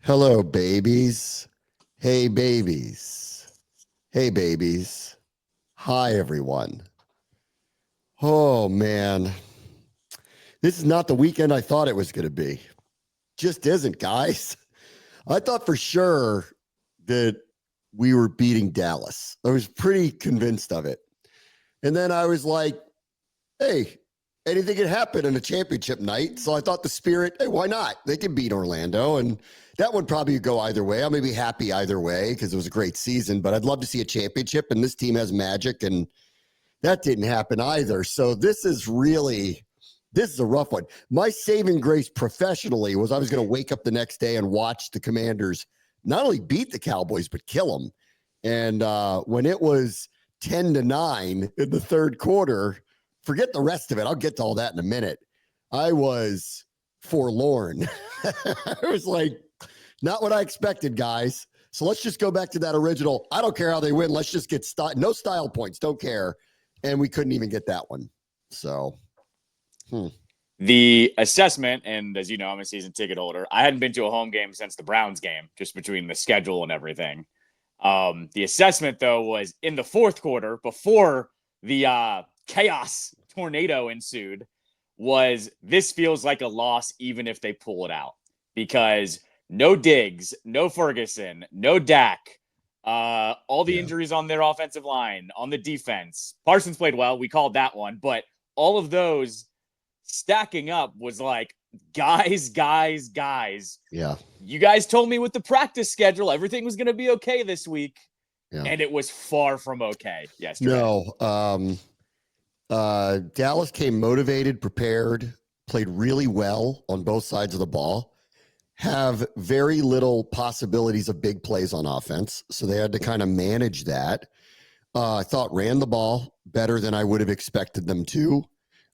Hello, babies. Hey, babies. Hey, babies. Hi, everyone. Oh, man. This is not the weekend I thought it was going to be. Just isn't, guys. I thought for sure that we were beating Dallas. I was pretty convinced of it. And then I was like, hey, anything can happen in a championship night. So I thought the Spirit, hey, why not? They can beat Orlando. And that would probably go either way. I'm going to be happy either way because it was a great season, but I'd love to see a championship. And this team has magic, and that didn't happen either. So this is a rough one. My saving grace professionally was I was going to wake up the next day and watch the Commanders not only beat the Cowboys, but kill them. And when it was 10-9 in the third quarter, forget the rest of it. I'll get to all that in a minute. I was forlorn. I was like, not what I expected, guys. So let's just go back to that original. I don't care how they win. Let's just get no style points. Don't care. And we couldn't even get that one. So, The assessment, and as you know, I'm a season ticket holder. I hadn't been to a home game since the Browns game, just between the schedule and everything. The assessment, though, was in the fourth quarter before the chaos tornado ensued, was this feels like a loss even if they pull it out. Because no Diggs, no Ferguson, no Dak, all the injuries on their offensive line, on the defense. Parsons played well. We called that one. But all of those stacking up was like, guys. Yeah. You guys told me with the practice schedule, everything was going to be okay this week. Yeah. And it was far from okay yesterday. No. Dallas came motivated, prepared, played really well on both sides of the ball, have very little possibilities of big plays on offense. So they had to kind of manage that. I thought ran the ball better than I would have expected them to.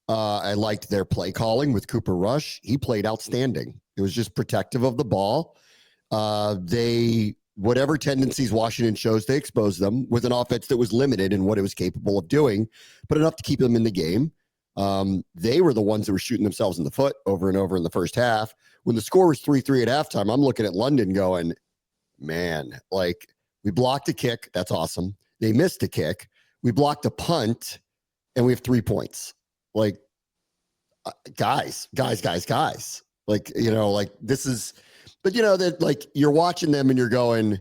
I liked their play calling with Cooper Rush. He played outstanding. It was just protective of the ball. Whatever tendencies Washington shows, they exposed them with an offense that was limited in what it was capable of doing, but enough to keep them in the game. They were the ones that were shooting themselves in the foot over and over in the first half. When the score was 3-3 at halftime, I'm looking at London going, man, like we blocked a kick. That's awesome. They missed a kick. We blocked a punt and we have 3 points. Like, guys. Like, like this is, but that like you're watching them and you're going,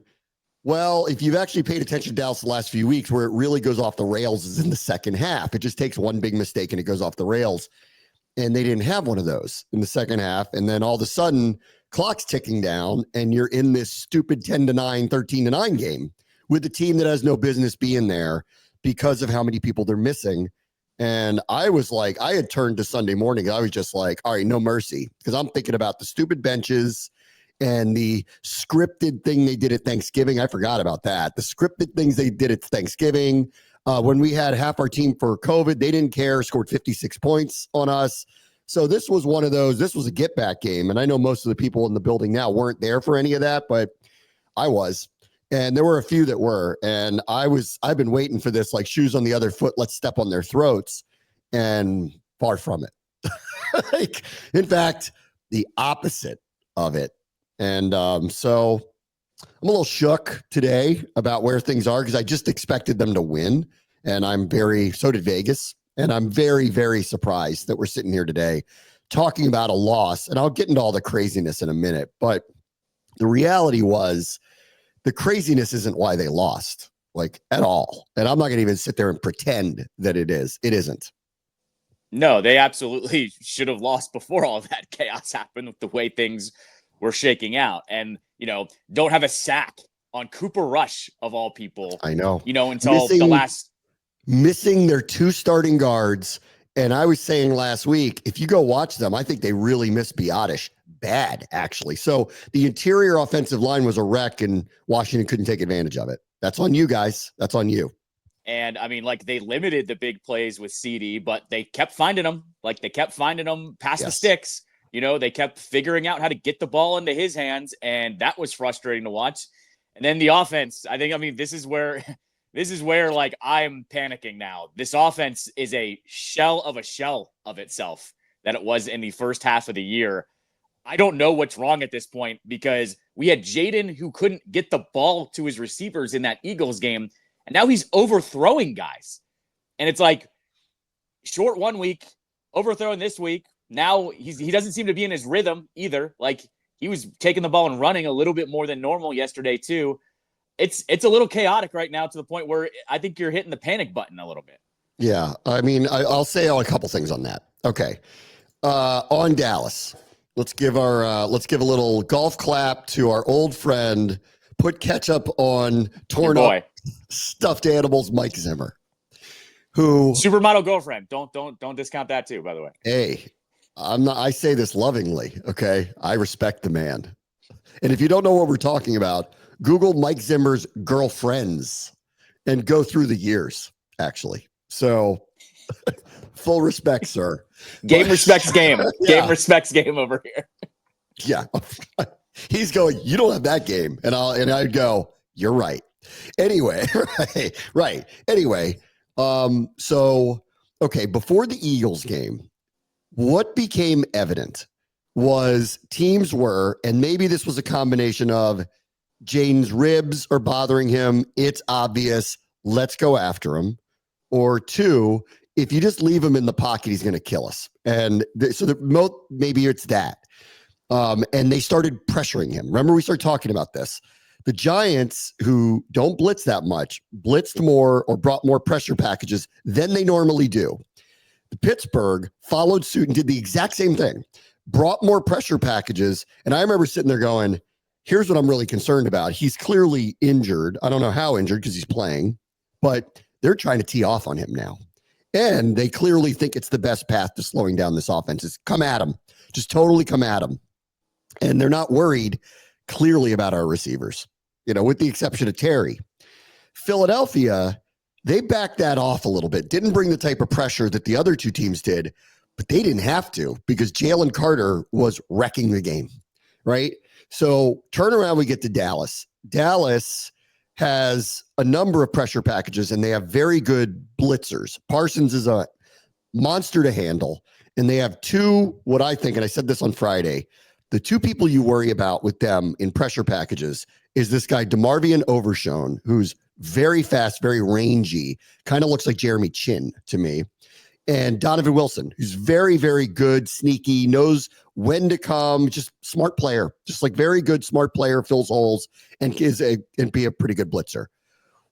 well, if you've actually paid attention to Dallas the last few weeks, where it really goes off the rails is in the second half. It just takes one big mistake and it goes off the rails. And they didn't have one of those in the second half. And then all of a sudden, clock's ticking down and you're in this stupid 10-9, 13-9 game with a team that has no business being there because of how many people they're missing. And I was like, I had turned to Sunday morning. I was just like, all right, no mercy. Because I'm thinking about the stupid benches and the scripted thing they did at Thanksgiving. I forgot about that. The scripted things they did at Thanksgiving. When we had half our team for COVID, they didn't care, scored 56 points on us. So this was one of those, this was a get back game. And I know most of the people in the building now weren't there for any of that, but I was. And there were a few that were. And I've been waiting for this, like shoes on the other foot, let's step on their throats. And far from it. Like, in fact, the opposite of it. And so I'm a little shook today about where things are because I just expected them to win. And so did Vegas. And I'm very, very surprised that we're sitting here today talking about a loss. And I'll get into all the craziness in a minute. But the reality was the craziness isn't why they lost, like at all. And I'm not going to even sit there and pretend that it is. It isn't. No, they absolutely should have lost before all of that chaos happened with the way things were shaking out. And, don't have a sack on Cooper Rush of all people. I know. Until the last. Missing their 2 starting guards. And I was saying last week, if you go watch them, I think they really miss Biotish bad, actually. So the interior offensive line was a wreck and Washington couldn't take advantage of it. That's on you guys. That's on you. And I mean, like they limited the big plays with CD, but they kept finding them. Like they kept finding them past the sticks. They kept figuring out how to get the ball into his hands. And that was frustrating to watch. And then the offense, this is where like I'm panicking now. This offense is a shell of itself that it was in the first half of the year. I don't know what's wrong at this point because we had Jaden who couldn't get the ball to his receivers in that Eagles game, and now he's overthrowing guys. And it's like short 1 week, overthrowing this week. Now he doesn't seem to be in his rhythm either. Like he was taking the ball and running a little bit more than normal yesterday too. It's a little chaotic right now to the point where I think you're hitting the panic button a little bit. Yeah, I mean, I'll say a couple things on that. Okay, on Dallas, let's give a little golf clap to our old friend. Put ketchup on torn up stuffed animals, Mike Zimmer, who supermodel girlfriend. Don't discount that too. By the way, hey, I say this lovingly. Okay, I respect the man, and if you don't know what we're talking about, Google Mike Zimmer's girlfriends and go through the years. Actually. So full respect, sir. Game respects game. Yeah. Game respects game over here. Yeah. He's going, you don't have that game. And I'd go, you're right. Anyway, right. Anyway, so okay, before the Eagles game, what became evident was teams were, and maybe this was a combination of Jaden's ribs are bothering him. It's obvious. Let's go after him. Or two, if you just leave him in the pocket, he's going to kill us. And maybe it's that. And they started pressuring him. Remember, we started talking about this. The Giants, who don't blitz that much, blitzed more or brought more pressure packages than they normally do. Pittsburgh followed suit and did the exact same thing, brought more pressure packages. And I remember sitting there going, here's what I'm really concerned about. He's clearly injured. I don't know how injured because he's playing, but they're trying to tee off on him now. And they clearly think it's the best path to slowing down this offense is come at him. Just totally come at him. And they're not worried clearly about our receivers, with the exception of Terry. Philadelphia, they backed that off a little bit. Didn't bring the type of pressure that the other two teams did, but they didn't have to because Jalen Carter was wrecking the game, right? So turn around, we get to Dallas. Dallas has a number of pressure packages, and they have very good blitzers. Parsons is a monster to handle, and they have two, what I think, and I said this on Friday, the two people you worry about with them in pressure packages is this guy, DeMarvion Overshown, who's very fast, very rangy, kind of looks like Jeremy Chin to me, and Donovan Wilson, who's very, very good, sneaky, knows when to come, just smart player, just like very good, smart player, fills holes, and be a pretty good blitzer.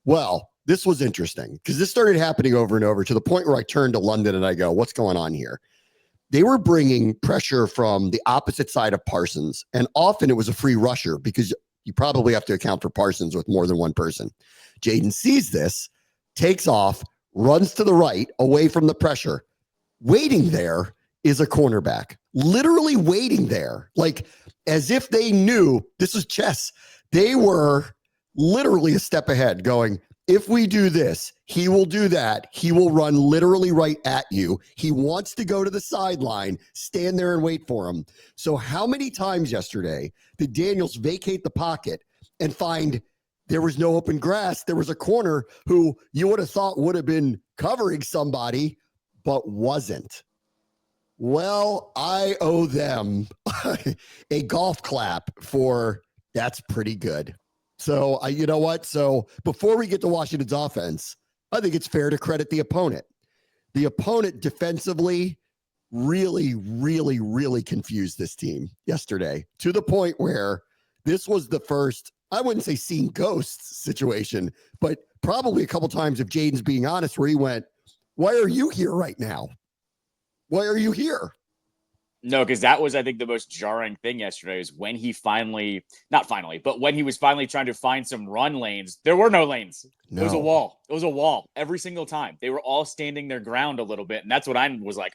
Well, this was interesting because this started happening over and over to the point where I turned to London and I go, what's going on here? They were bringing pressure from the opposite side of Parsons, and often it was a free rusher because you probably have to account for Parsons with more than one person. Jaden sees this, takes off, runs to the right, away from the pressure. Waiting there is a cornerback, literally waiting there, like as if they knew this was chess. They were literally a step ahead going, if we do this, he will do that. He will run literally right at you. He wants to go to the sideline, stand there and wait for him. So how many times yesterday did Daniels vacate the pocket and find there was no open grass? There was a corner who you would have thought would have been covering somebody, but wasn't. Well, I owe them a golf clap for that's pretty good. So, you know what? So before we get to Washington's offense, I think it's fair to credit the opponent. The opponent defensively really, really, really confused this team yesterday to the point where this was the first, I wouldn't say seen ghosts situation, but probably a couple times, if Jaden's being honest, where he went, why are you here right now? Why are you here? No, because that was, I think, the most jarring thing yesterday is when he when he was finally trying to find some run lanes, there were no lanes. No. It was a wall. It was a wall every single time. They were all standing their ground a little bit. And that's what I was like,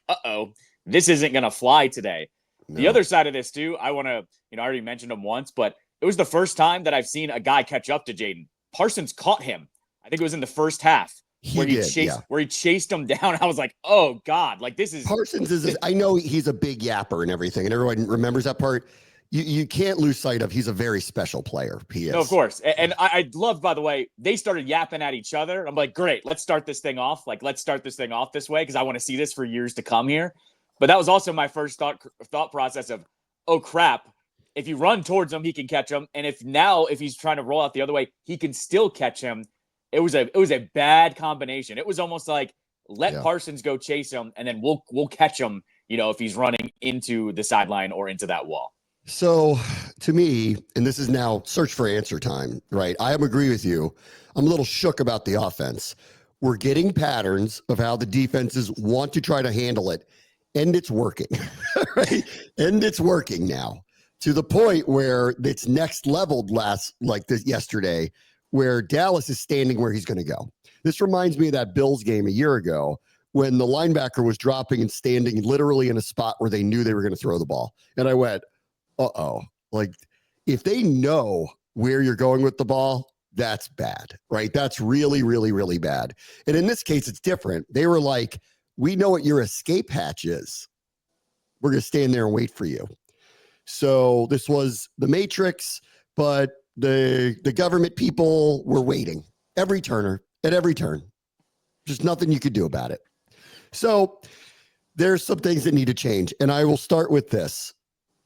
this isn't going to fly today. No. The other side of this, too, I want to, I already mentioned him once, but it was the first time that I've seen a guy catch up to Jaden. Parsons caught him. I think it was in the first half. Where he chased him down. I was like, oh God, like this is Parsons is, I know he's a big yapper and everything, and everyone remembers that part. You can't lose sight of he's a very special player. He is. No, of course. And I love, by the way, they started yapping at each other. I'm like, great, let's start this thing off. Like, let's start this thing off this way because I want to see this for years to come here. But that was also my first thought process of, oh crap, if you run towards him, he can catch him. And if he's trying to roll out the other way, he can still catch him. It was a bad combination. It was almost like let Parsons go chase him, and then we'll catch him, if he's running into the sideline or into that wall. So to me, and this is now search for answer time, right? I agree with you. I'm a little shook about the offense. We're getting patterns of how the defenses want to try to handle it, and it's working, right? And it's working now to the point where it's next leveled yesterday, where Dallas is standing where he's going to go. This reminds me of that Bills game a year ago when the linebacker was dropping and standing literally in a spot where they knew they were going to throw the ball. And I went, like if they know where you're going with the ball, that's bad, right? That's really, really, really bad. And in this case, it's different. They were like, we know what your escape hatch is. We're going to stand there and wait for you. So this was the Matrix, but the government people were waiting at every turn. There's nothing you could do about it. So there's some things that need to change. And I will start with this.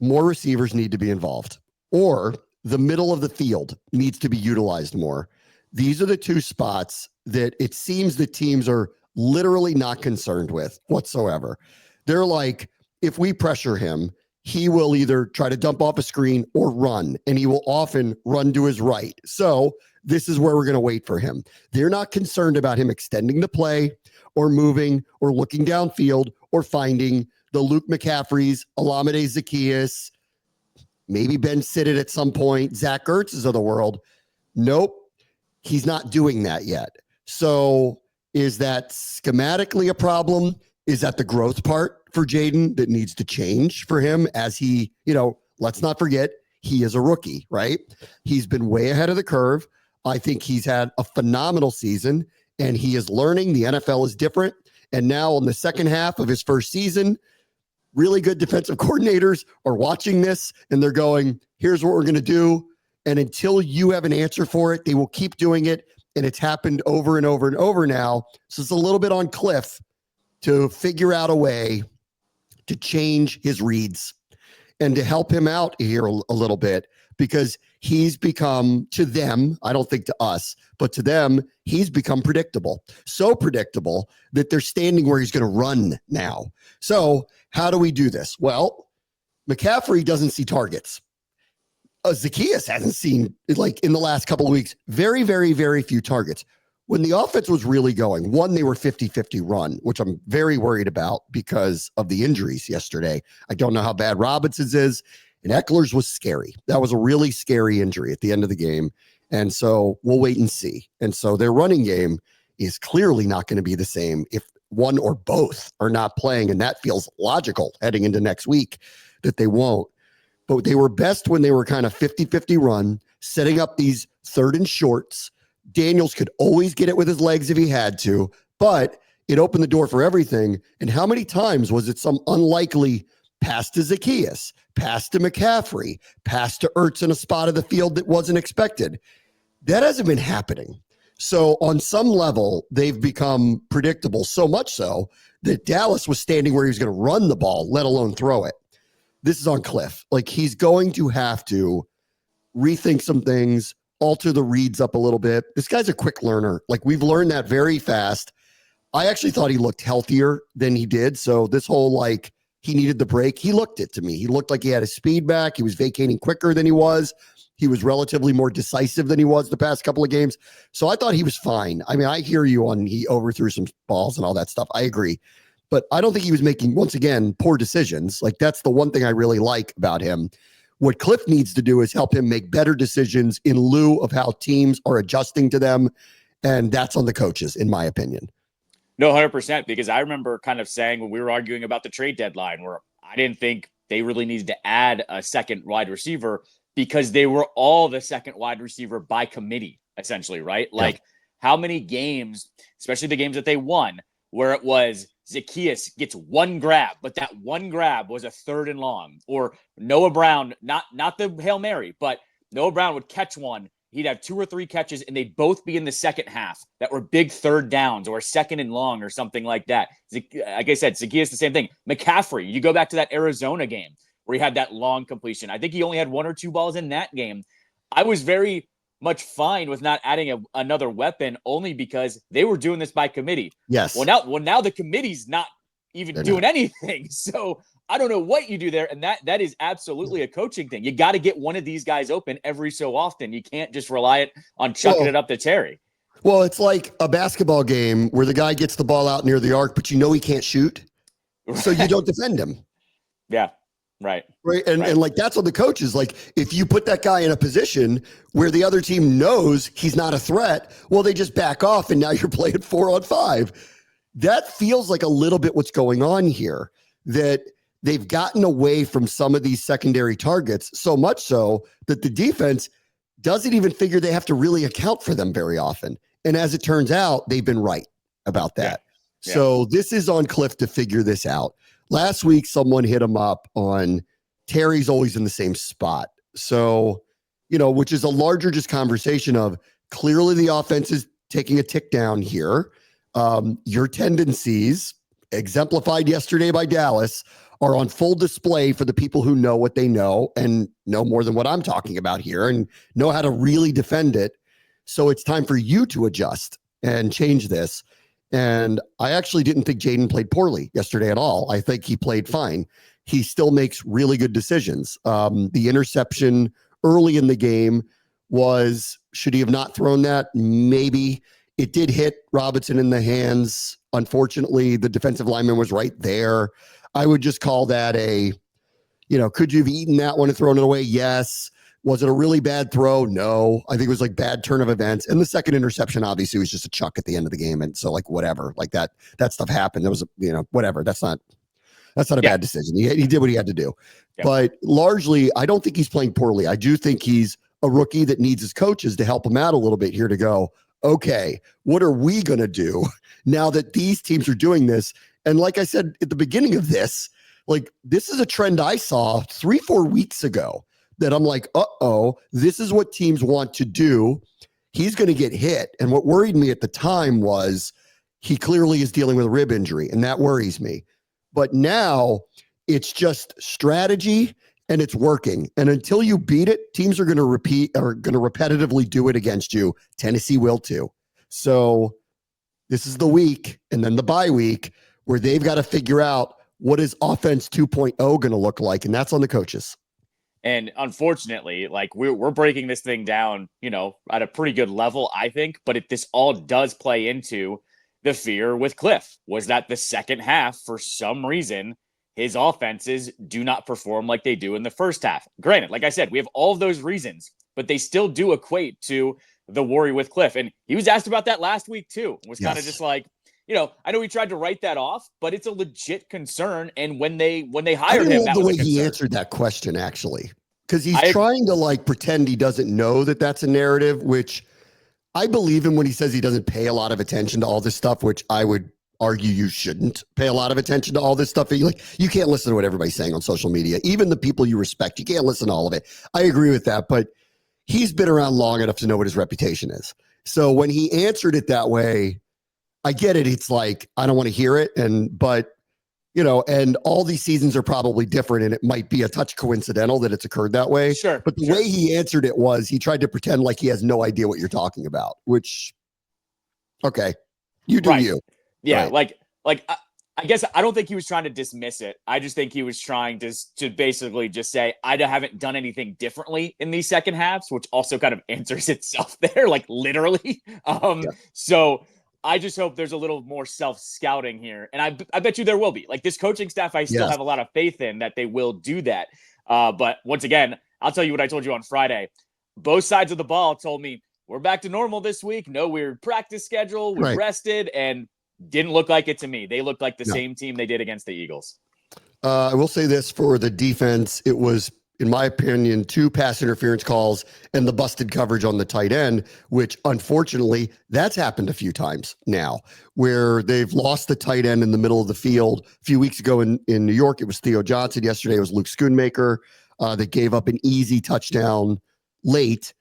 More receivers need to be involved, or the middle of the field needs to be utilized more. These are the two spots that it seems the teams are literally not concerned with whatsoever. They're like, if we pressure him, he will either try to dump off a screen or run, and he will often run to his right. So this is where we're going to wait for him. They're not concerned about him extending the play or moving or looking downfield or finding the Luke McCaffreys, Olamide Zaccheaus, maybe Ben Siddett at some point, Zach Ertz's of the world. Nope, he's not doing that yet. So is that schematically a problem? Is that the growth part for Jaden that needs to change for him as he, let's not forget, he is a rookie, right? He's been way ahead of the curve. I think he's had a phenomenal season and he is learning. The NFL is different. And now in the second half of his first season, really good defensive coordinators are watching this and they're going, here's what we're going to do. And until you have an answer for it, they will keep doing it. And it's happened over and over and over now. So it's a little bit on Cliff to figure out a way to change his reads and to help him out here a little bit, because he's become, to them, I don't think to us, but to them, he's become predictable. So predictable that they're standing where he's going to run now. So how do we do this? Well, McCaffrey doesn't see targets. Zaccheaus hasn't seen, like in the last couple of weeks, very, very, very few targets. When the offense was really going, they were 50-50 run, which I'm very worried about because of the injuries yesterday. I don't know how bad Robinson's is, and Eckler's was scary. That was a really scary injury at the end of the game. And so we'll wait and see. And so their running game is clearly not going to be the same if one or both are not playing. And that feels logical heading into next week that they won't. But they were best when they were kind of 50-50 run, setting up these third and shorts. Daniels could always get it with his legs if he had to, but it opened the door for everything. And how many times was it some unlikely pass to Zaccheaus, pass to McCaffrey, pass to Ertz in a spot of the field that wasn't expected? That hasn't been happening. So on some level, they've become predictable, so much so that Dallas was standing where he was going to run the ball, let alone throw it. This is on Cliff. Like, he's going to have to rethink some things, alter the reads up a little bit. This guy's a quick learner. Like, we've learned that very fast. I actually thought he looked healthier than he did. So this whole, he needed the break, he looked it to me. He looked like he had his speed back. He was vacating quicker than he was. He was relatively more decisive than he was the past couple of games. So I thought he was fine. I mean, I hear you on he overthrew some balls and all that stuff. I agree. But I don't think he was making, once again, poor decisions. Like, that's the one thing I really like about him. What Cliff needs to do is help him make better decisions in lieu of how teams are adjusting to them. And that's on the coaches, in my opinion. No, 100%, because I remember kind of saying when we were arguing about the trade deadline, where I didn't think they really needed to add a second wide receiver because they were all the second wide receiver by committee, essentially, right? Yeah. Like, how many games, especially the games that they won, where it was Zaccheaus gets one grab, but that one grab was a third and long, or Noah Brown, not the Hail Mary, but Noah Brown would catch one. He'd have 2 or 3 catches, and they'd both be in the second half that were big third downs or second and long or something like that. Like I said, Zaccheaus, the same thing. McCaffrey, you go back to that Arizona game where he had that long completion. I think he only had 1 or 2 balls in that game. I was very much fine with not adding another weapon only because they were doing this by committee. Yes. Well, now the committee's not even doing anything. So I don't know what you do there. And that is absolutely a coaching thing. You got to get one of these guys open every so often. You can't just rely on chucking it up to Terry. Well, it's like a basketball game where the guy gets the ball out near the arc, but you know he can't shoot. So you don't defend him. Yeah. Right. And like, that's on the coaches. Like, if you put that guy in a position where the other team knows he's not a threat, well, they just back off and now you're playing 4-on-5. That feels like a little bit what's going on here, that they've gotten away from some of these secondary targets, so much so that the defense doesn't even figure they have to really account for them very often. And as it turns out, they've been right about that. Yeah. So this is on Cliff to figure this out. Last week, someone hit him up on Terry's always in the same spot. So, which is a larger just conversation of clearly the offense is taking a tick down here. Your tendencies, exemplified yesterday by Dallas, are on full display for the people who know what they know and know more than what I'm talking about here and know how to really defend it. So it's time for you to adjust and change this. And I actually didn't think Jaden played poorly yesterday at all. I think he played fine. He still makes really good decisions. The interception early in the game was, should he have not thrown that? Maybe. It did hit Robinson in the hands. Unfortunately, the defensive lineman was right there. I would just call that could you have eaten that one and thrown it away? Yes. Was it a really bad throw? No. I think it was like bad turn of events. And the second interception obviously was just a chuck at the end of the game. And so whatever, that stuff happened. It was, whatever. That's not a bad decision. He did what he had to do. Yeah. But largely, I don't think he's playing poorly. I do think he's a rookie that needs his coaches to help him out a little bit here to go, okay, what are we going to do now that these teams are doing this? And like I said at the beginning of this, this is a trend I saw 3-4 weeks ago that I'm like, this is what teams want to do. He's going to get hit. And what worried me at the time was he clearly is dealing with a rib injury, and that worries me. But now it's just strategy and it's working. And until you beat it, teams are going to repetitively do it against you. Tennessee will too. So this is the week and then the bye week where they've got to figure out what is offense 2.0 going to look like. And that's on the coaches. And unfortunately, we're breaking this thing down, at a pretty good level, I think. But this all does play into the fear with Cliff, was that the second half, for some reason, his offenses do not perform like they do in the first half. Granted, like I said, we have all of those reasons, but they still do equate to the worry with Cliff. And he was asked about that last week too. It was kind of just like, I know he tried to write that off, but it's a legit concern. And when they hired him, that was the way he answered that question, actually, because he's trying to pretend he doesn't know that that's a narrative, which I believe him when he says he doesn't pay a lot of attention to all this stuff, which I would argue you shouldn't pay a lot of attention to all this stuff. You can't listen to what everybody's saying on social media, even the people you respect. You can't listen to all of it. I agree with that, but he's been around long enough to know what his reputation is. So when he answered it that way, I get it. It's like, I don't want to hear it. But all these seasons are probably different, and it might be a touch coincidental that it's occurred that way. Sure. But the way he answered it was he tried to pretend like he has no idea what you're talking about, which, okay, you do you. Yeah. Right. I guess I don't think he was trying to dismiss it. I just think he was trying to basically just say, I haven't done anything differently in these second halves, which also kind of answers itself there, literally. So I just hope there's a little more self-scouting here. And I bet you there will be. This coaching staff, I still have a lot of faith in that they will do that. But once again, I'll tell you what I told you on Friday. Both sides of the ball told me, we're back to normal this week. No weird practice schedule. We're rested. And didn't look like it to me. They looked like the same team they did against the Eagles. I will say this for the defense. It was, in my opinion, 2 pass interference calls and the busted coverage on the tight end, which unfortunately that's happened a few times now where they've lost the tight end in the middle of the field. A few weeks ago in New York, it was Theo Johnson. Yesterday, it was Luke Schoonmaker that gave up an easy touchdown late.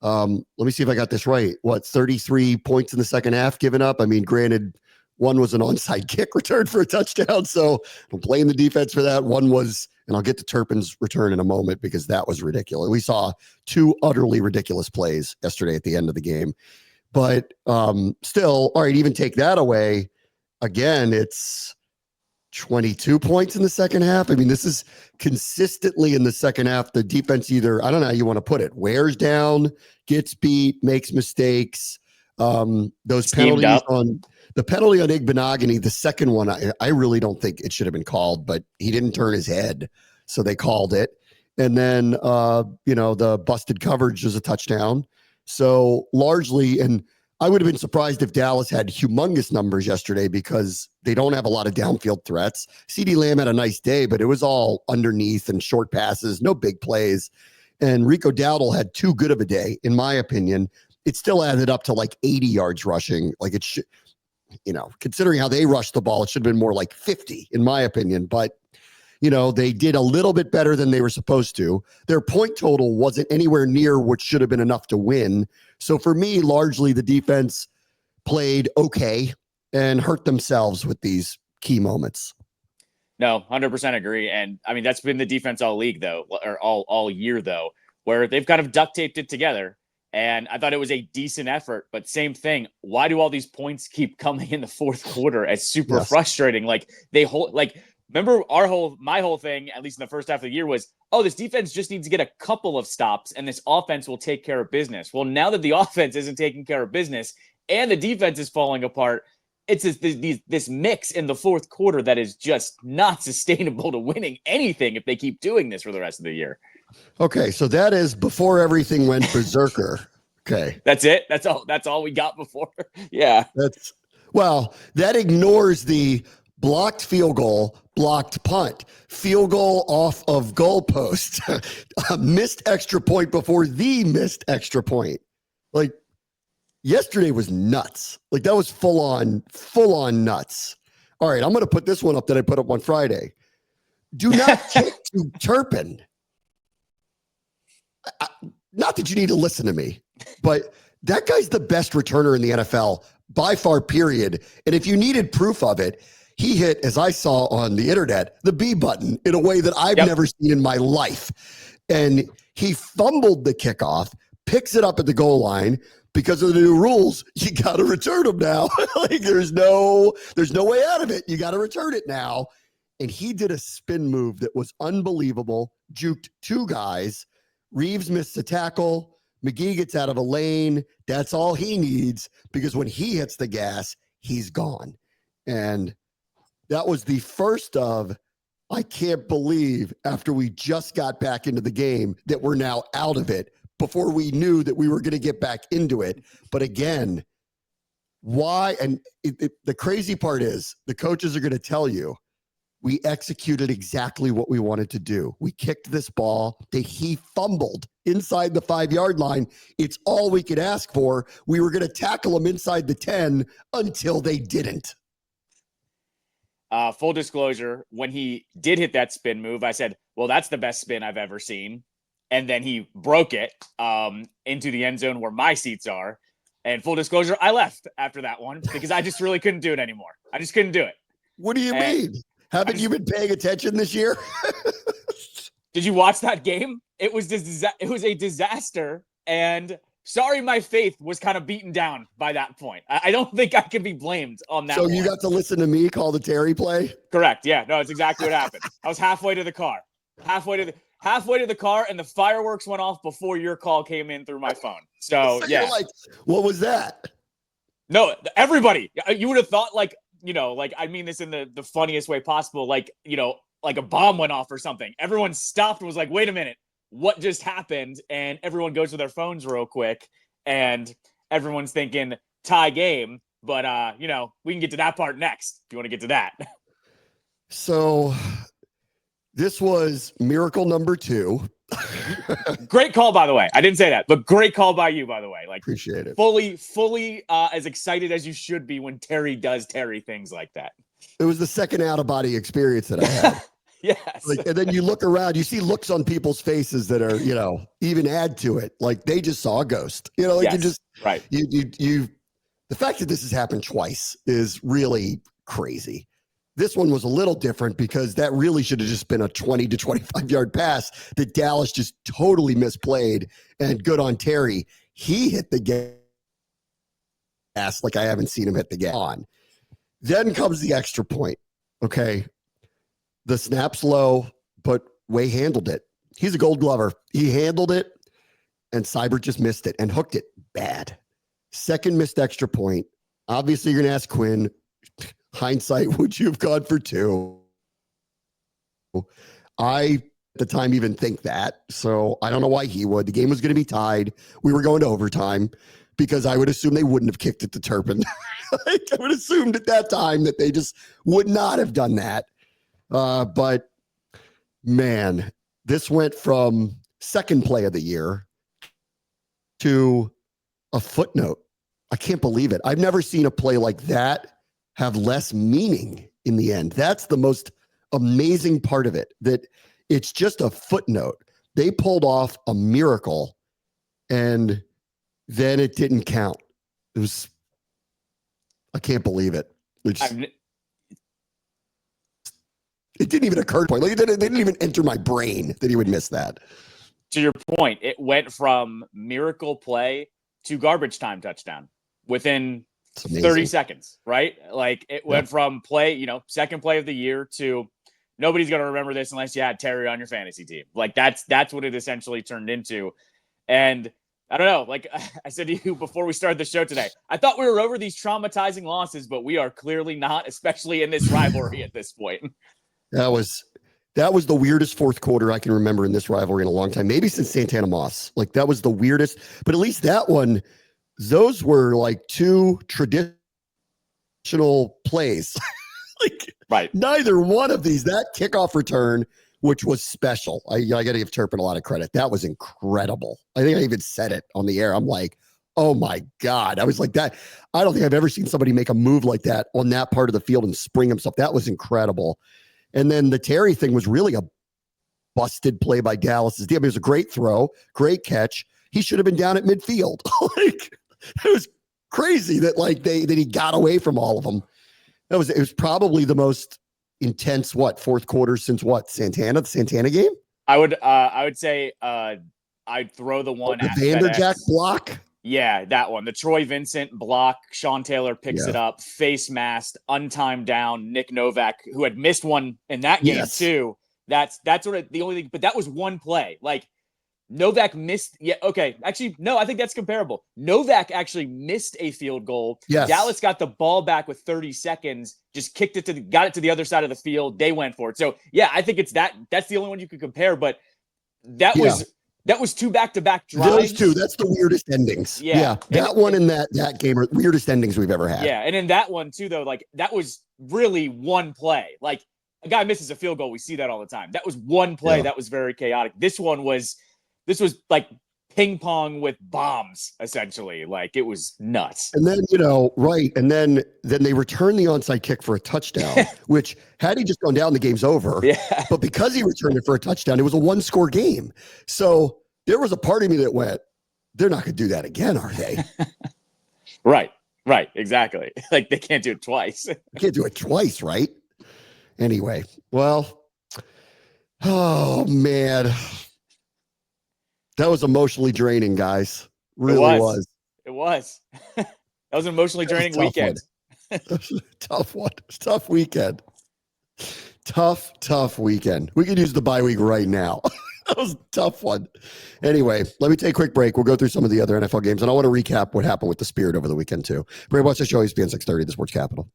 Let me see if I got this right. 33 points in the second half given up? I mean, granted, one was an onside kick return for a touchdown, so don't blame the defense for that. One was And I'll get to Turpin's return in a moment because that was ridiculous. We saw two utterly ridiculous plays yesterday at the end of the game. But still, all right, even take that away. Again, it's 22 points in the second half. I mean, this is consistently in the second half. The defense either, I don't know how you want to put it, wears down, gets beat, makes mistakes. Those penalties on the penalty on Igbenogany, the second one, I really don't think it should have been called, but he didn't turn his head. So they called it. And then, the busted coverage was a touchdown. So largely, and I would have been surprised if Dallas had humongous numbers yesterday because they don't have a lot of downfield threats. CeeDee Lamb had a nice day, but it was all underneath and short passes, no big plays. And Rico Dowdle had too good of a day, in my opinion. It still added up to like 80 yards rushing. Like it should, considering how they rushed the ball, it should have been more like 50, in my opinion. But, they did a little bit better than they were supposed to. Their point total wasn't anywhere near what should have been enough to win. So for me, largely the defense played okay and hurt themselves with these key moments. No, 100% agree. And I mean, that's been the defense all league though, or all year though, where they've kind of duct taped it together. And I thought it was a decent effort, but same thing. Why do all these points keep coming in the fourth quarter? It's super frustrating. Like remember my whole thing, at least in the first half of the year, was, this defense just needs to get a couple of stops and this offense will take care of business. Well, now that the offense isn't taking care of business and the defense is falling apart, it's this mix in the fourth quarter that is just not sustainable to winning anything if they keep doing this for the rest of the year. Okay, so that is before everything went berserker. Okay. That's it? That's all we got before? Yeah. That ignores the blocked field goal, blocked punt, field goal off of goalpost, missed extra point before the missed extra point. Like, yesterday was nuts. Like, that was full on nuts. All right, I'm going to put this one up that I put up on Friday. Do not kick to Turpin. Not that you need to listen to me, but that guy's the best returner in the NFL by far, period. And if you needed proof of it, he hit, as I saw on the internet, the B button in a way that I've never seen in my life. And he fumbled the kickoff, picks it up at the goal line. Because of the new rules, you got to return them now. Like there's no way out of it. You got to return it now. And he did a spin move that was unbelievable, juked two guys. Reeves missed a tackle. McGee gets out of a lane. That's all he needs because when he hits the gas, he's gone. And that was the first of, I can't believe after we just got back into the game that we're now out of it before we knew that we were going to get back into it. But again, why? And the crazy part is the coaches are going to tell you, we executed exactly what we wanted to do. We kicked this ball that he fumbled inside the 5-yard line. It's all we could ask for. We were going to tackle him inside the 10 until they didn't. Full disclosure, when he did hit that spin move, I said, well, that's the best spin I've ever seen. And then he broke it into the end zone where my seats are. And full disclosure, I left after that one because I just really couldn't do it anymore. I just couldn't do it. What do you mean? Haven't you been paying attention this year? Did you watch that game? It was a disaster. And sorry, my faith was kind of beaten down by that point. I don't think I can be blamed on that. So you got to listen to me call the Terry play? Correct. Yeah. No, it's exactly what happened. I was halfway to the car, halfway to the car, and the fireworks went off before your call came in through my phone. So yeah. You're like, what was that? No, everybody. You would have thought I mean this in the funniest way possible, like a bomb went off or something. Everyone stopped and was like, wait a minute, what just happened? And everyone goes to their phones real quick and everyone's thinking tie game. But we can get to that part next if you want to get to that. So this was miracle number 2. Great call, by the way. I didn't say that, but great call by you, by the way. Like, appreciate it. Fully as excited as you should be when Terry does Terry things like that. It was the second out-of-body experience that I had. Yes. And then you look around, you see looks on people's faces that are, even add to it. Like they just saw a ghost. Yes. You just right. You the fact that this has happened twice is really crazy. This one was a little different because that really should have just been a 20 to 25 yard pass that Dallas just totally misplayed. And good on Terry. He hit the gas like I haven't seen him hit the gas on. Then comes the extra point. Okay. The snap's low, but Way handled it. He's a gold glover. He handled it, and Seibert just missed it and hooked it bad. Second missed extra point. Obviously, you're going to ask Quinn, hindsight, would you have gone for two? I, at the time, even think that. So I don't know why he would. The game was going to be tied. We were going to overtime because I would assume they wouldn't have kicked it to Turpin. I would have assumed at that time that they just would not have done that. But, man, this went from second play of the year to a footnote. I can't believe it. I've never seen a play like that have less meaning in the end. That's the most amazing part of it, that it's just a footnote. They pulled off a miracle, and then it didn't count. It was, I can't believe it. It didn't even occur to me. Like, it didn't even enter my brain that he would miss that. To your point, it went from miracle play to garbage time touchdown within 30 seconds, right? Like, it went from play, second play of the year to nobody's going to remember this unless you had Terry on your fantasy team. Like, that's what it essentially turned into. And I don't know, like I said to you before we started the show today, I thought we were over these traumatizing losses, but we are clearly not, especially in this rivalry at this point. That was the weirdest fourth quarter I can remember in this rivalry in a long time. Maybe since Santana Moss. Like, that was the weirdest. But at least that one, those were like two traditional plays. Like, right. Neither one of these, that kickoff return, which was special. I got to give Turpin a lot of credit. That was incredible. I think I even said it on the air. I'm like, oh my God. I was like that. I don't think I've ever seen somebody make a move like that on that part of the field and spring himself. That was incredible. And then the Terry thing was really a busted play by Dallas's team. It was a great throw, great catch. He should have been down at midfield. Like, it was crazy that that he got away from all of them. It was probably the most intense fourth quarter since the Santana game. I would say I'd throw the one the at Vanderjack FedEx. block. Yeah, that one. The Troy Vincent block. Sean Taylor picks it up, face masked, untimed down. Nick Novak, who had missed one in that game too. That's sort of the only thing. But that was one play. Like, Novak missed. Yeah, okay. Actually, no, I think that's comparable. Novak actually missed a field goal. Yes. Dallas got the ball back with 30 seconds, just got it to the other side of the field. They went for it. So, yeah, I think it's that's the only one you could compare. But that was two back-to-back drives. Those two, that's the weirdest endings. Yeah. That one and that game are the weirdest endings we've ever had. Yeah, and in that one too, though, like, that was really one play. Like, a guy misses a field goal. We see that all the time. That was one play that was very chaotic. This was like ping pong with bombs, essentially. Like, it was nuts. And then, and then they return the onside kick for a touchdown, which had he just gone down, the game's over. Yeah. But because he returned it for a touchdown, it was a one-score game. So there was a part of me that went, they're not going to do that again, are they? Right, exactly. Like, they can't do it twice. They can't do it twice, right? Anyway, well, oh, man. That was emotionally draining, guys. Really was. It was. That was an emotionally draining weekend. Tough one. Tough weekend. Tough weekend. We could use the bye week right now. That was a tough one. Anyway, let me take a quick break. We'll go through some of the other NFL games, and I want to recap what happened with the Spirit over the weekend, too. Brady, watch the show. ESPN 630, the Sports Capital.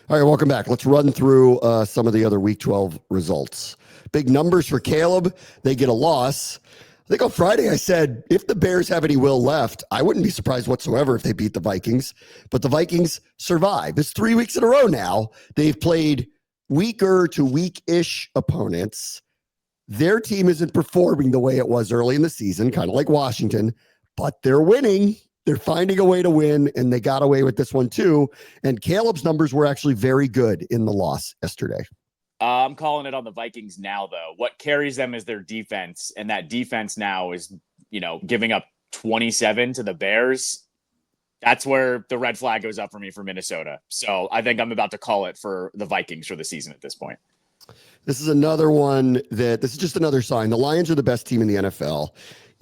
All right, welcome back. Let's run through some of the other Week 12 results. Big numbers for Caleb. They get a loss. I think on Friday I said, if the Bears have any will left, I wouldn't be surprised whatsoever if they beat the Vikings. But the Vikings survive. It's 3 weeks in a row now. They've played weaker to weak-ish opponents. Their team isn't performing the way it was early in the season, kind of like Washington, but they're winning. They're finding a way to win, and they got away with this one too. And Caleb's numbers were actually very good in the loss yesterday. I'm calling it on the Vikings now, though. What carries them is their defense, and that defense now is, giving up 27 to the Bears. That's where the red flag goes up for me for Minnesota. So I think I'm about to call it for the Vikings for the season at this point. This is another one this is just another sign. The Lions are the best team in the NFL.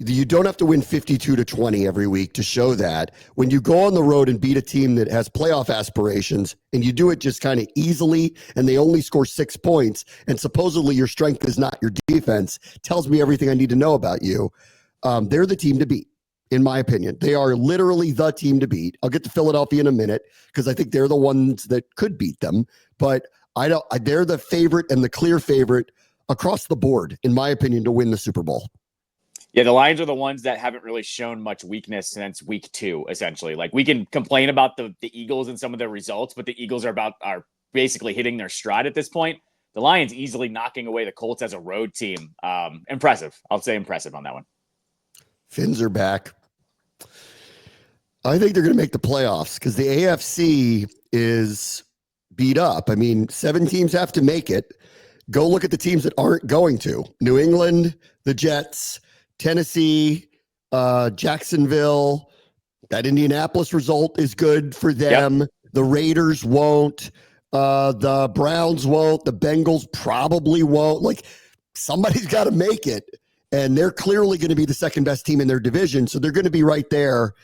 You don't have to win 52-20 every week to show that. When you go on the road and beat a team that has playoff aspirations and you do it just kind of easily and they only score 6 points and supposedly your strength is not your defense, tells me everything I need to know about you. They're the team to beat, in my opinion. They are literally the team to beat. I'll get to Philadelphia in a minute because I think they're the ones that could beat them. But they're the favorite and the clear favorite across the board, in my opinion, to win the Super Bowl. Yeah, the Lions are the ones that haven't really shown much weakness since week 2, essentially. Like, we can complain about the Eagles and some of their results, but the Eagles are basically hitting their stride at this point. The Lions easily knocking away the Colts as a road team. Impressive. I'll say impressive on that one. Fins are back. I think they're going to make the playoffs because the AFC is beat up. I mean, 7 teams have to make it. Go look at the teams that aren't going to. New England, the Jets, Tennessee, Jacksonville. That Indianapolis result is good for them. Yep. The Raiders won't. The Browns won't. The Bengals probably won't. Like, somebody's got to make it. And they're clearly going to be the second best team in their division. So they're going to be right there.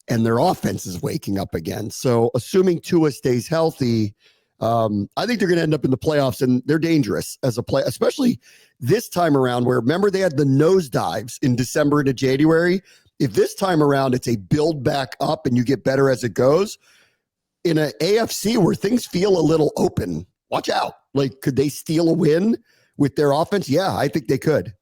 And their offense is waking up again. So assuming Tua stays healthy, I think they're going to end up in the playoffs, and they're dangerous as a play, especially this time around where, remember, they had the nosedives in December into January. If this time around it's a build back up and you get better as it goes, in an AFC where things feel a little open, watch out. Like, could they steal a win with their offense? Yeah, I think they could.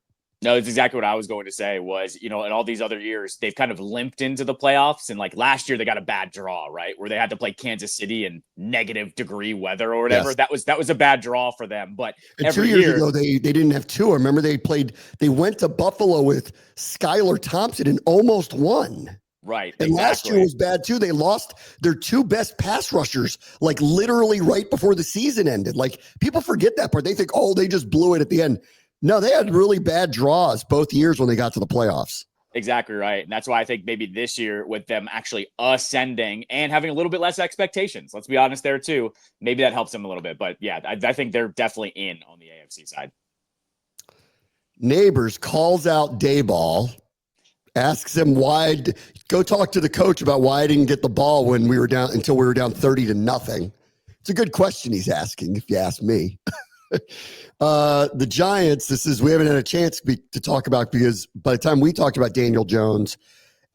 No, it's exactly what I was going to say was, in all these other years, they've kind of limped into the playoffs. And like last year, they got a bad draw, right? Where they had to play Kansas City in -degree weather or whatever. Yes. That was a bad draw for them. But and 2 years ago, they didn't have Tua. Remember, they went to Buffalo with Skylar Thompson and almost won. Right. And last year was bad too. They lost their 2 best pass rushers, like literally right before the season ended. Like, people forget that part. They think, oh, they just blew it at the end. No, they had really bad draws both years when they got to the playoffs. Exactly right. And that's why I think maybe this year with them actually ascending and having a little bit less expectations, let's be honest there too, maybe that helps them a little bit. But yeah, I think they're definitely in on the AFC side. Neighbors calls out Dayball, asks him why, go talk to the coach about why I didn't get the ball when we were down until we were down 30-0. It's a good question he's asking, if you ask me. The Giants, we haven't had a chance to talk about, because by the time we talked about Daniel Jones,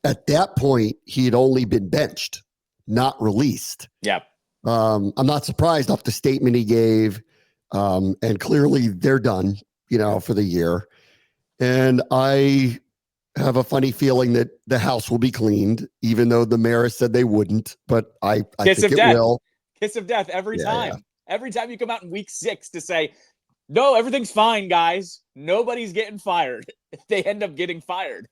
at that point, he had only been benched, not released. Yeah. I'm not surprised off the statement he gave. And clearly they're done, for the year. And I have a funny feeling that the house will be cleaned, even though the mayor said they wouldn't, but I think it will. Kiss of death every time. Yeah. Every time you come out in week 6 to say, no, everything's fine, guys. Nobody's getting fired. They end up getting fired.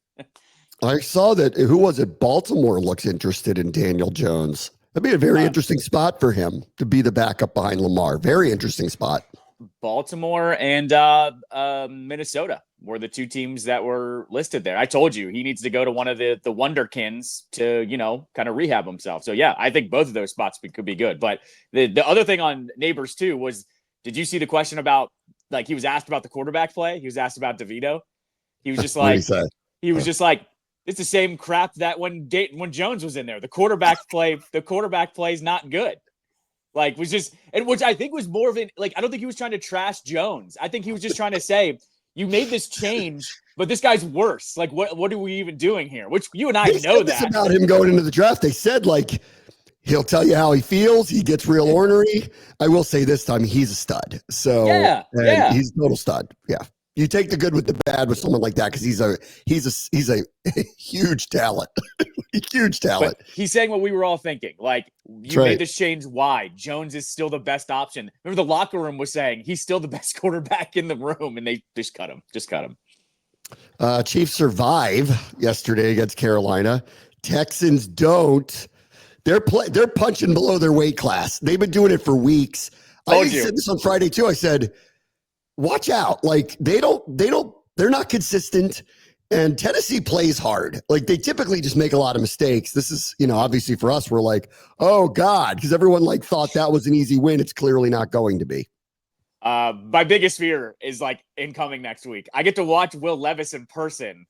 I saw that. Who was it? Baltimore looks interested in Daniel Jones. That'd be a very interesting spot for him to be the backup behind Lamar. Very interesting spot. Baltimore and Minnesota were the 2 teams that were listed there. I told you he needs to go to one of the Wonderkins to, kind of rehab himself. So yeah, I think both of those spots could be good. But the other thing on Neighbors too was, did you see the question about, like, he was asked about the quarterback play? He was asked about DeVito. He was just like, it's the same crap that when Jones was in there. The quarterback play is not good. Like, was just, and which I think was more of an, like, I don't think he was trying to trash Jones. I think he was just trying to say, you made this change, but this guy's worse. Like, what are we even doing here? Which you and I know that about him going into the draft. They said, like, he'll tell you how he feels. He gets real ornery. I will say this time, he's a stud. So yeah. He's a total stud. Yeah. You take the good with the bad with someone like that, because he's a huge talent. Huge talent. But he's saying what we were all thinking. Like, you made this change. Why? Jones is still the best option. Remember, the locker room was saying he's still the best quarterback in the room, and they just cut him. Chiefs survive yesterday against Carolina. Texans don't. They're punching below their weight class. They've been doing it for weeks. I said this on Friday too. I said, watch out. Like, they're not consistent. And Tennessee plays hard. Like, they typically just make a lot of mistakes. This is, obviously for us, we're like, oh God, because everyone like thought that was an easy win. It's clearly not going to be. My biggest fear is like incoming next week. I get to watch Will Levis in person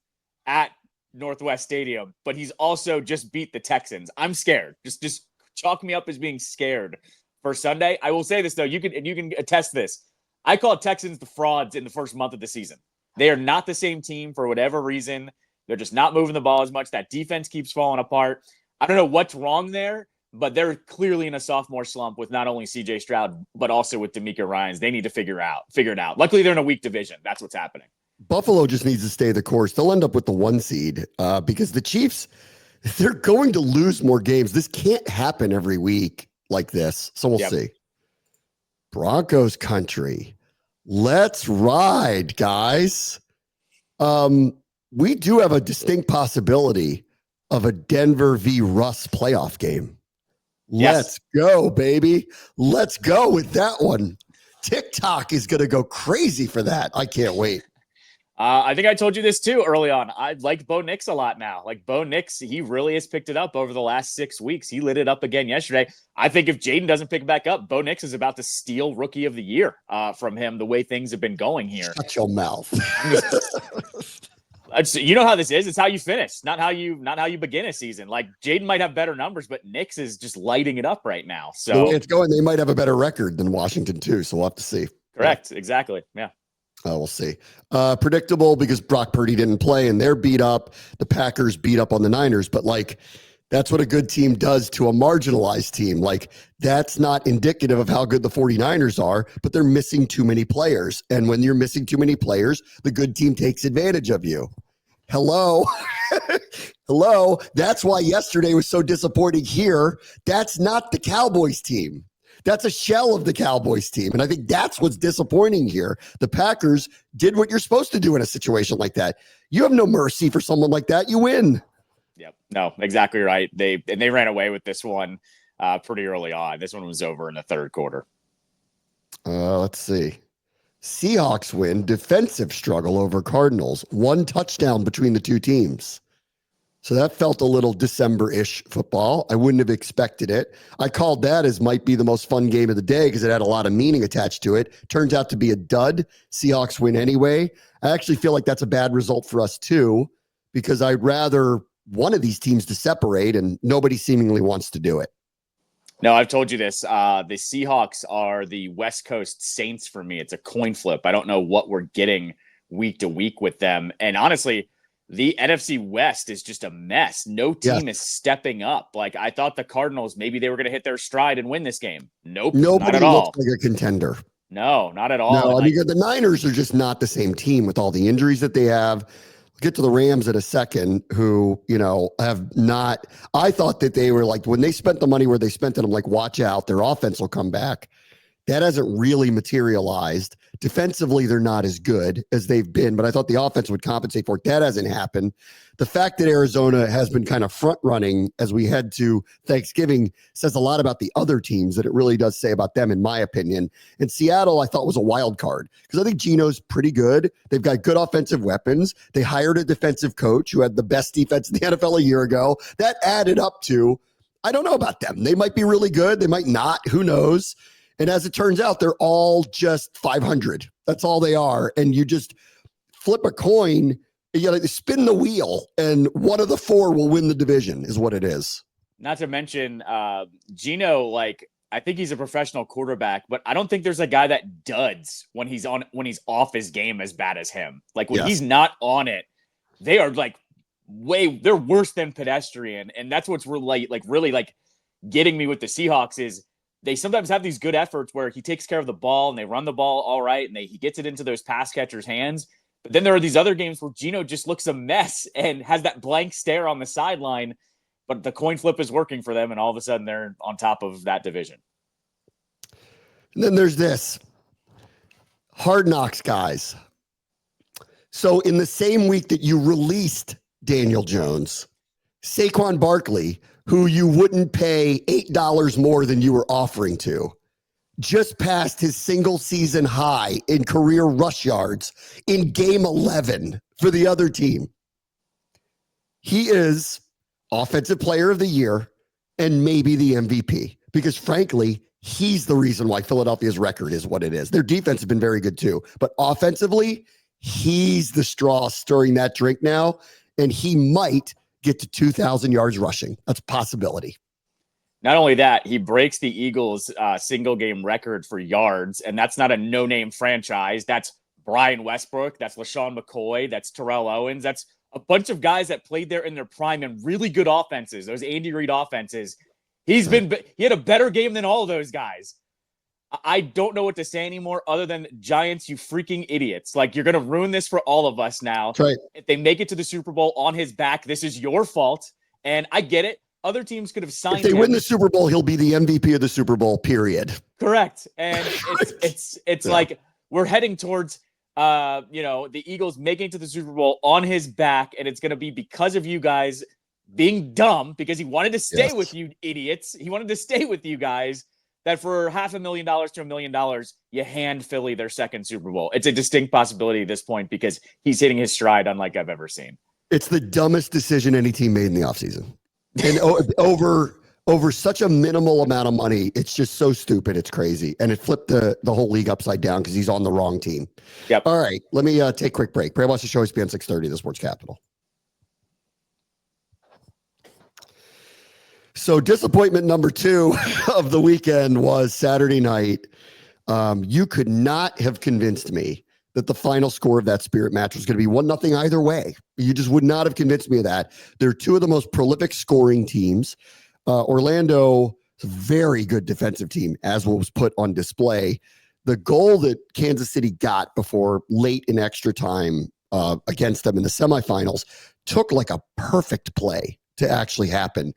at Northwest Stadium, but he's also just beat the Texans. I'm scared. Just chalk me up as being scared for Sunday. I will say this though, you can attest this. I call Texans the frauds in the first month of the season. They are not the same team for whatever reason. They're just not moving the ball as much. That defense keeps falling apart. I don't know what's wrong there, but they're clearly in a sophomore slump with not only CJ Stroud, but also with D'Amico Ryans. They need to figure it out. Luckily, they're in a weak division. That's what's happening. Buffalo just needs to stay the course. They'll end up with the 1 seed because the Chiefs, they're going to lose more games. This can't happen every week like this. So we'll see. Broncos country. Let's ride, guys. We do have a distinct possibility of a Denver v. Russ playoff game. Let's go, baby. Let's go with that one. TikTok is going to go crazy for that. I can't wait. I think I told you this too early on. I like Bo Nix a lot now. Like Bo Nix, he really has picked it up over the last 6 weeks. He lit it up again yesterday. I think if Jaden doesn't pick it back up, Bo Nix is about to steal Rookie of the Year from him. The way things have been going here. Shut your mouth. You know how this is. It's how you finish, not how you begin a season. Like Jaden might have better numbers, but Nix is just lighting it up right now. So the way it's going, they might have a better record than Washington too. So we'll have to see. Correct. Exactly. Yeah. We'll see. Predictable because Brock Purdy didn't play and they're beat up. The Packers beat up on the Niners, but like that's what a good team does to a marginalized team. Like that's not indicative of how good the 49ers are, but they're missing too many players. And when you're missing too many players, the good team takes advantage of you. Hello. Hello. That's why yesterday was so disappointing here. That's not the Cowboys team. That's a shell of the Cowboys team. And I think that's what's disappointing here. The Packers did what you're supposed to do in a situation like that. You have no mercy for someone like that. You win. Yep. No, exactly right. They ran away with this one pretty early on. This one was over in the third quarter. Let's see. Seahawks win. Defensive struggle over Cardinals. 1 touchdown between the two teams. So that felt a little December-ish football. I wouldn't have expected it. I called that as might be the most fun game of the day because it had a lot of meaning attached to it. Turns out to be a dud. Seahawks win anyway. I actually feel like that's a bad result for us too because I'd rather one of these teams to separate and nobody seemingly wants to do it. No, I've told you this. The Seahawks are the West Coast Saints for me. It's a coin flip. I don't know what we're getting week to week with them. And honestly, the NFC West is just a mess. No team is stepping up. Like I thought the Cardinals, maybe they were going to hit their stride and win this game. Nope. Nobody not at all. looks like a contender. No, not at all. No, I mean, the Niners are just not the same team with all the injuries that they have. We'll get to the Rams in a second, who, have not. I thought that they were like, when they spent the money where they spent it, I'm like, watch out, their offense will come back. That hasn't really materialized. Defensively, they're not as good as they've been, but I thought the offense would compensate for it. That hasn't happened. The fact that Arizona has been kind of front running as we head to Thanksgiving says a lot about the other teams that it really does say about them, in my opinion. And Seattle, I thought was a wild card because I think Geno's pretty good. They've got good offensive weapons. They hired a defensive coach who had the best defense in the NFL a year ago. That added up to, I don't know about them. They might be really good. They might not. Who knows? And as it turns out, they're all just 500. That's all they are. And you just flip a coin, spin the wheel, and one of the 4 will win the division is what it is. Not to mention Geno, I think he's a professional quarterback, but I don't think there's a guy that duds when he's off his game as bad as him. Like when he's not on it, they are they're worse than pedestrian. And that's what's really getting me with the Seahawks is they sometimes have these good efforts where he takes care of the ball and they run the ball all right and he gets it into those pass catchers' hands. But then there are these other games where Geno just looks a mess and has that blank stare on the sideline, but the coin flip is working for them and all of a sudden they're on top of that division. And then there's this. Hard Knocks, guys. So in the same week that you released Daniel Jones, Saquon Barkley, who you wouldn't pay $8 more than you were offering to, just passed his single season high in career rush yards in game 11 for the other team. He is offensive player of the year and maybe the MVP because frankly, he's the reason why Philadelphia's record is what it is. Their defense has been very good too, but offensively, he's the straw stirring that drink now, and he might get to 2,000 yards rushing. That's a possibility. Not only that, he breaks the Eagles' single game record for yards, and that's not a no-name franchise. That's Brian Westbrook, that's LaShawn McCoy, that's Terrell Owens, that's a bunch of guys that played there in their prime and really good offenses, those Andy Reid offenses. He had a better game than all of those guys. I don't know what to say anymore other than Giants, you freaking idiots. Like, you're going to ruin this for all of us now. That's right. If they make it to the Super Bowl on his back, this is your fault. And I get it. Other teams could have signed him. If they win the Super Bowl, he'll be the MVP of the Super Bowl, period. Correct. And it's like we're heading towards the Eagles making it to the Super Bowl on his back, and it's going to be because of you guys being dumb because he wanted to stay with you idiots. He wanted to stay with you guys that for $500,000 to $1 million, you hand Philly their second Super Bowl. It's a distinct possibility at this point because he's hitting his stride unlike I've ever seen. It's the dumbest decision any team made in the offseason. And over such a minimal amount of money, it's just so stupid. It's crazy. And it flipped the whole league upside down because he's on the wrong team. Yep. All right. Let me take a quick break. Bram watch the show. ESPN 630, the Sports Capital. So disappointment number 2 of the weekend was Saturday night. You could not have convinced me that the final score of that Spirit match was going to be 1-0 either way. You just would not have convinced me of that. They're two of the most prolific scoring teams. Orlando is a very good defensive team, as was put on display. The goal that Kansas City got before late in extra time against them in the semifinals took like a perfect play to actually happen.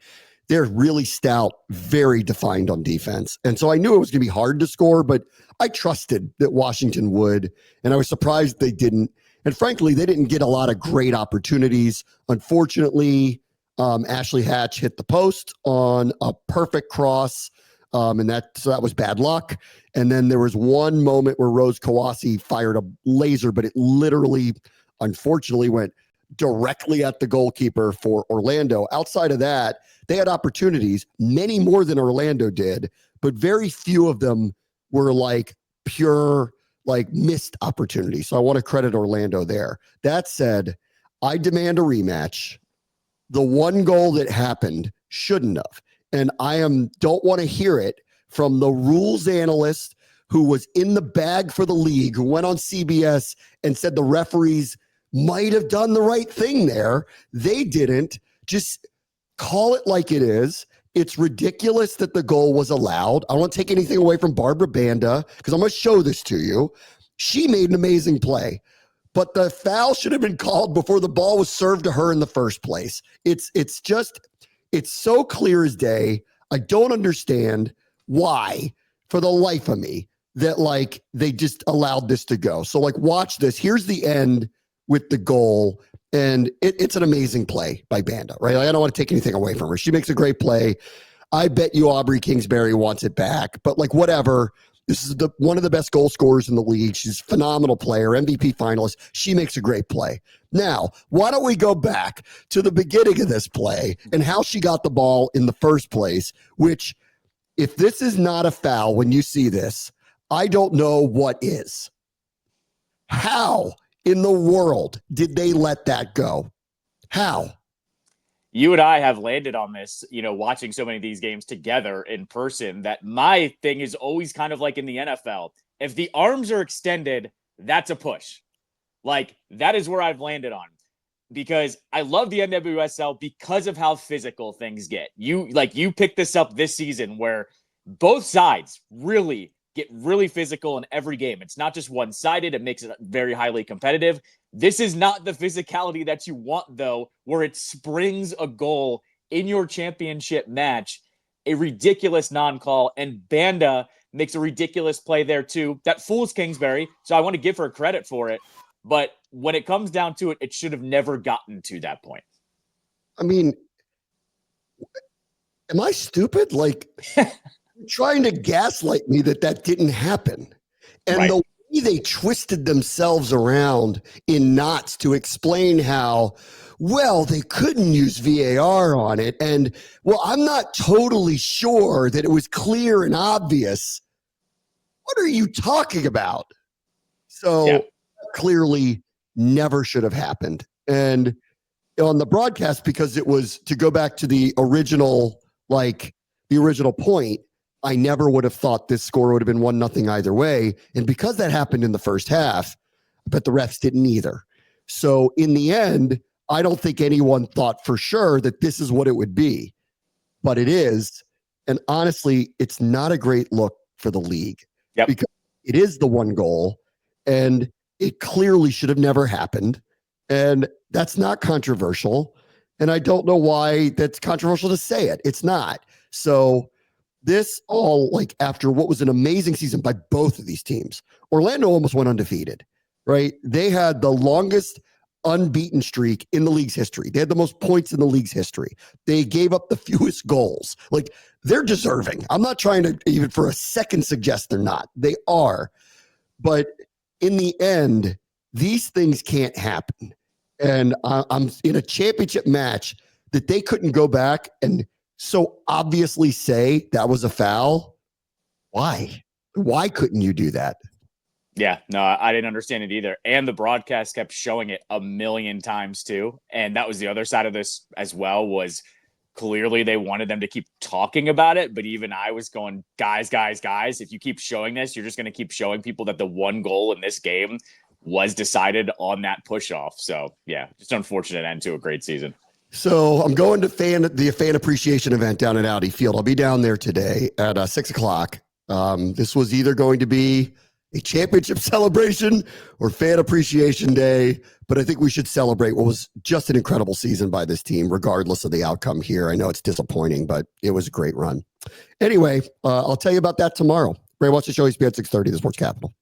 They're really stout, very defined on defense. And so I knew it was going to be hard to score, but I trusted that Washington would, and I was surprised they didn't. And frankly, they didn't get a lot of great opportunities. Unfortunately, Ashley Hatch hit the post on a perfect cross, and that was bad luck. And then there was one moment where Rose Kawasi fired a laser, but it literally, unfortunately, went directly at the goalkeeper for Orlando. Outside of that, they had opportunities, many more than Orlando did, but very few of them were like pure, like missed opportunities. So I want to credit Orlando there. That said, I demand a rematch. The one goal that happened shouldn't have. And don't want to hear it from the rules analyst who was in the bag for the league, who went on CBS and said the referees might have done the right thing there. They didn't. Just call it like it is. It's ridiculous that the goal was allowed. I don't want to take anything away from Barbara Banda because I'm going to show this to you. She made an amazing play, but the foul should have been called before the ball was served to her in the first place. It's so clear as day. I don't understand why, for the life of me, that like they just allowed this to go. So like, watch this. Here's the end with the goal. And it's an amazing play by Banda, right? Like, I don't want to take anything away from her. She makes a great play. I bet you Aubrey Kingsbury wants it back, but like whatever. This is one of the best goal scorers in the league. She's a phenomenal player, MVP finalist. She makes a great play. Now, why don't we go back to the beginning of this play and how she got the ball in the first place, which if this is not a foul when you see this, I don't know what is. How in the world did they let that go? How? You and I have landed on this, watching so many of these games together in person, that my thing is always kind of like in the NFL. If the arms are extended, that's a push. Like, that is where I've landed on. Because I love the NWSL because of how physical things get. You picked this up this season where both sides really get really physical in every game. It's not just one-sided. It makes it very highly competitive. This is not the physicality that you want, though, where it springs a goal in your championship match, a ridiculous non-call, and Banda makes a ridiculous play there, too. That fools Kingsbury, so I want to give her credit for it. But when it comes down to it, it should have never gotten to that point. I mean, am I stupid? Like... trying to gaslight me that didn't happen. And right. The way they twisted themselves around in knots to explain how, well, they couldn't use VAR on it. And, well, I'm not totally sure that it was clear and obvious. What are you talking about? So clearly never should have happened. And on the broadcast, because it was to go back to the original point, I never would have thought this score would have been 1-0 either way. And because that happened in the first half, but the refs didn't either. So in the end, I don't think anyone thought for sure that this is what it would be, but it is. And honestly, it's not a great look for the league because it is the one goal and it clearly should have never happened. And that's not controversial. And I don't know why that's controversial to say it. It's not. So this all after what was an amazing season by both of these teams. Orlando almost went undefeated, right? They had the longest unbeaten streak in the league's history. They had the most points in the league's history. They gave up the fewest goals. They're deserving. I'm not trying to even for a second suggest they're not. They are. But in the end, these things can't happen. And I'm in a championship match that they couldn't go back and so obviously say that was a foul. Why? Why couldn't you do that? Yeah, no, I didn't understand it either. And the broadcast kept showing it a million times too. And that was the other side of this as well, was clearly they wanted them to keep talking about it. But even I was going, guys, if you keep showing this, you're just going to keep showing people that the one goal in this game was decided on that push off. So yeah, just an unfortunate end to a great season. So I'm going to the fan appreciation event down at Audi Field. I'll be down there today at 6:00. This was either going to be a championship celebration or fan appreciation day, but I think we should celebrate what was just an incredible season by this team, regardless of the outcome here. I know it's disappointing, but it was a great run. Anyway, I'll tell you about that tomorrow. Ray, watch the show. ESPN 6:30, the Sports Capital.